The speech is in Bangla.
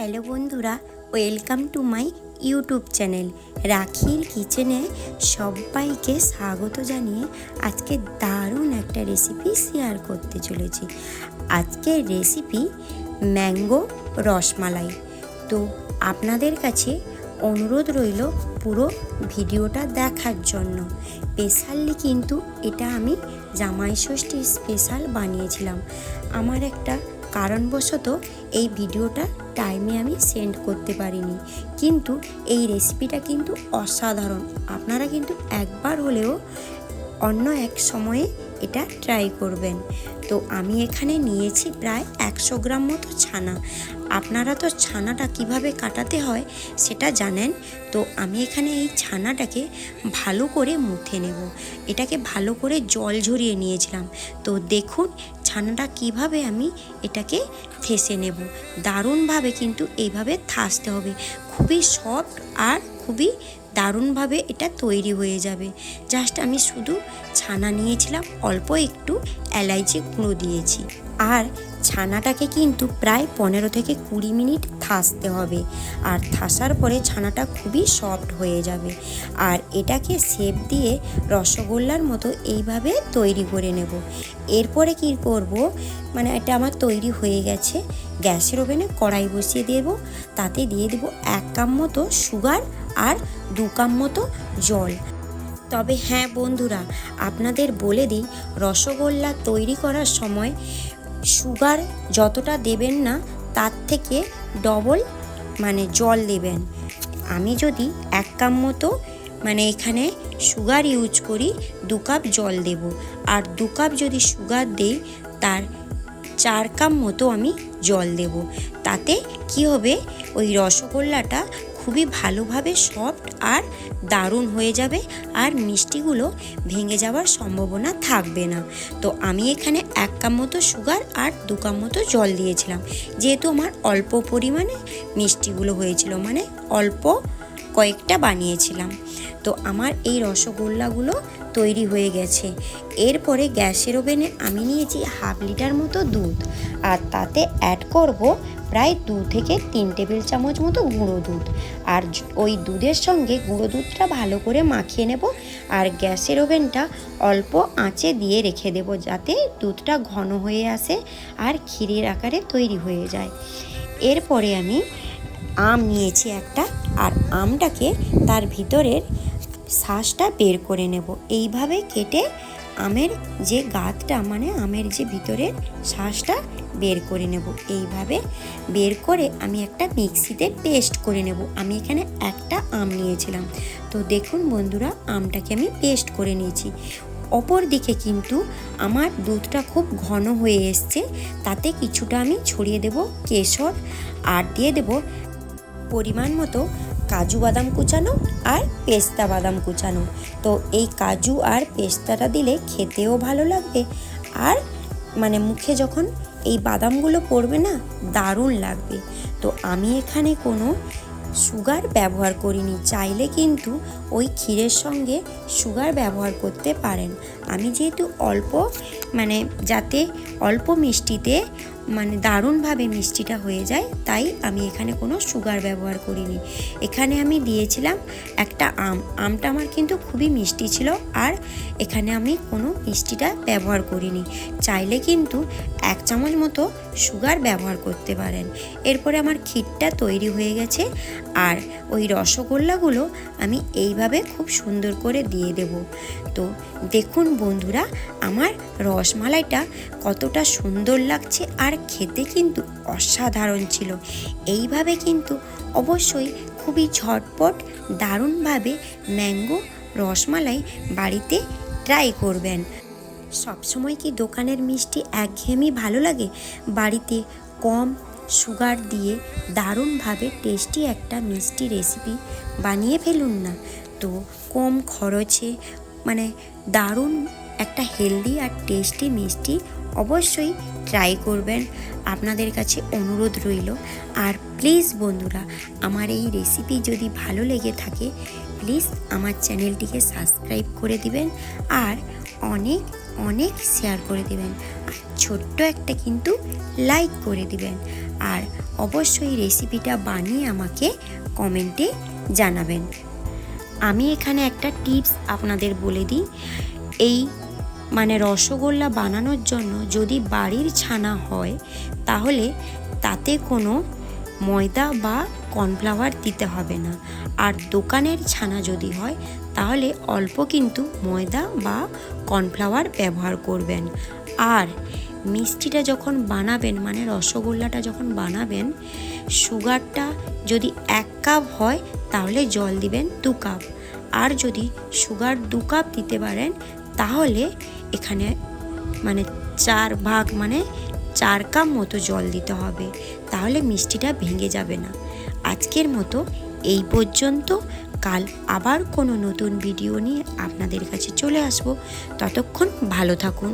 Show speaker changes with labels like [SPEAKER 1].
[SPEAKER 1] হ্যালো বন্ধুরা, welcome to my YouTube channel রাখির কিচেনে সবাইকে স্বাগত জানিয়ে আজকে দারুণ একটা রেসিপি শেয়ার করতে চলেছি। আজকের রেসিপি ম্যাঙ্গো রসমালাই। তো আপনাদের কাছে অনুরোধ রইল পুরো ভিডিওটা দেখার জন্য। স্পেশালি কিন্তু এটা আমি জামাই ষষ্ঠীর স্পেশাল বানিয়েছিলাম। আমার একটা কারণবশত এই ভিডিওটা টাইমে আমি সেন্ড করতে পারিনি, কিন্তু এই রেসিপিটা কিন্তু অসাধারণ। আপনারা কিন্তু একবার হলেও অন্য এক সময়ে এটা ট্রাই করবেন। তো আমি এখানে নিয়েছি প্রায় 100 গ্রাম মতো ছানা। আপনারা তো ছানাটা কিভাবে কাটাতে হয় সেটা জানেন। তো আমি এখানে এই ছানাটাকে ভালো করে মুথে নেব। এটাকে ভালো করে জল ঝরিয়ে নিয়েছিলাম। তো দেখুন ছানাটা কিভাবে আমি এটাকে থেসে নেব। দারুণভাবে কিন্তু এইভাবে থাসতে হবে, খুবই সফট আর খুবই দারুণভাবে এটা তৈরি হয়ে যাবে। জাস্ট আমি শুধু ছানা নিয়েছিলাম, অল্প একটু এলাইচি গুঁড়ো দিয়েছি। আর ছানাটাকে কিন্তু প্রায় 15 থেকে 20 মিনিট থাসতে হবে। আর থাসার পরে ছানাটা খুবই সফট হয়ে যাবে। আর এটাকে শেপ দিয়ে রসগোল্লার মতো এইভাবে তৈরি করে নেব। এরপরে কি করব, মানে এটা আমার তৈরি হয়ে গেছে। গ্যাসের ওভেনে কড়াই বসিয়ে দেব, তাতে দিয়ে দেব 1 কাপ মতো সুগার আর 2 কাপ মতো জল। তবে হ্যাঁ বন্ধুরা, আপনাদের বলে দিই, রসগোল্লা তৈরি করার সময় সুগার যতটা দেবেন না তার থেকে ডবল জল দেবেন। আমি যদি 1 কাপ মতো এখানে সুগার ইউজ করি, 2 কাপ জল দেব। আর 2 কাপ যদি সুগার দেই তার 4 কাপ মতো আমি জল দেব। তাতে কি হবে, ওই রসগোল্লাটা খুবই ভালোভাবে সফট আর দারুণ হয়ে যাবে, আর মিষ্টিগুলো ভেঙে যাওয়ার সম্ভাবনা থাকবে না। তো আমি এখানে 1 কাপ মতো সুগার আর 2 কাপ মতো জল দিয়েছিলাম, যেহেতু আমার অল্প পরিমাণে মিষ্টিগুলো হয়েছিল, অল্প কয়েকটা বানিয়েছিলাম। তো আমার এই রসগোল্লাগুলো তৈরি হয়ে গেছে। এরপরে গ্যাসের ওভেনে আমি নিয়েছি 1/2 লিটার মতো দুধ, আর তাতে অ্যাড করব প্রায় 2 থেকে 3 টেবিল চামচ মতো গুঁড়ো দুধ। আর ওই দুধের সঙ্গে গুঁড়ো দুধটা ভালো করে মাখিয়ে নেব। আর গ্যাসের ওভেনটা অল্প আঁচে দিয়ে রেখে দেব, যাতে দুধটা ঘন হয়ে আসে আর ক্ষীরের আকারে তৈরি হয়ে যায়। এরপরে আমি আম নিয়েছি একটা, আর আমটাকে তার ভিতরের শাঁসটা বের করে নেব। এইভাবে কেটে আমের যে গাঁতটা, আমের যে ভিতরের শাঁসটা বের করে নেব। এইভাবে বের করে আমি একটা মিক্সিতে পেস্ট করে নেব। আমি এখানে একটা আম নিয়েছিলাম। তো দেখুন বন্ধুরা, আমটাকে আমি পেস্ট করে নিয়েছি। অপর দিকে কিন্তু আমার দুধটা খুব ঘন হয়ে এসছে, তাতে কিছুটা আমি ছড়িয়ে দেব কেশর, আর দিয়ে দেব পরিমাণ মতো কাজু বাদাম কুচানো আর পেস্তা বাদাম কুচানো। তো এই কাজু আর পেস্তাটা দিলে খেতেও ভালো লাগবে, আর মুখে যখন এই বাদামগুলো পড়বে না, দারুণ লাগবে। তো আমি এখানে কোনো সুগার ব্যবহার করিনি। চাইলে কিন্তু ওই ক্ষীরের সঙ্গে সুগার ব্যবহার করতে পারেন। আমি যেহেতু অল্প যাতে অল্প মিষ্টিতে দারুণভাবে মিষ্টিটা হয়ে যায়, তাই আমি এখানে কোনো সুগার ব্যবহার করিনি। এখানে আমি দিয়েছিলাম একটা আমটা আমার কিন্তু খুবই মিষ্টি ছিল, আর এখানে আমি কোনো মিষ্টিটা ব্যবহার করিনি। চাইলে কিন্তু 1 চামচ মতো সুগার ব্যবহার করতে পারেন। এরপরে আমার ক্ষীরটা তৈরি হয়ে গেছে, আর ওই রসগোল্লাগুলো আমি এইভাবে খুব সুন্দর করে দিয়ে দেব। তো দেখুন বন্ধুরা, আমার রসমালাইটা কতটা সুন্দর লাগছে, আর খেতে কিন্তু অসাধারণ ছিল। এইভাবে কিন্তু অবশ্যই খুবই ঝটপট দারুণভাবে ম্যাঙ্গো রসমালাই বাড়িতে ট্রাই করবেন। সবসময় কি দোকানের মিষ্টি একঘেয়েমি ভালো লাগে? বাড়িতে কম সুগার দিয়ে দারুণভাবে টেস্টি একটা মিষ্টি রেসিপি বানিয়ে ফেলুন না। তো কম খরচে দারুণ একটা হেলদি আর টেস্টি মিষ্টি অবশ্যই ট্রাই করবেন। আপনাদের কাছে অনুরোধ রইল। আর প্লিজ বন্ধুরা, আমার এই রেসিপি যদি ভালো লেগে থাকে, প্লিজ আমার চ্যানেলটিকে সাবস্ক্রাইব করে দিবেন, আর অনেক অনেক শেয়ার করে দিবেন। আর ছোট্ট একটা কিন্তু লাইক করে দিবেন। আর অবশ্যই রেসিপিটা বানিয়ে আমাকে কমেন্টে জানাবেন। আমি এখানে একটা টিপস আপনাদের বলে দিই, এই রসগোল্লা বানানোর জন্য যদি বাড়ির ছানা হয় তাহলে তাতে কোনো ময়দা বা কর্নফ্লাওয়ার দিতে হবে না। আর দোকানের ছানা যদি হয় তাহলে অল্প কিন্তু ময়দা বা কর্নফ্লাওয়ার ব্যবহার করবেন। আর মিষ্টিটা যখন বানাবেন, রসগোল্লাটা যখন বানাবেন, সুগারটা যদি 1 কাপ হয় তাহলে জল দিবেন 2 কাপ। আর যদি সুগার 2 কাপ দিতে পারেন তাহলে এখানে 4 ভাগ 4 কাপ মতো জল দিতে হবে, তাহলে মিষ্টিটা ভেঙে যাবে না। আজকের মতো এই পর্যন্ত। কাল আবার কোনো নতুন ভিডিও নিয়ে আপনাদের কাছে চলে আসব। ততক্ষণ ভালো থাকুন।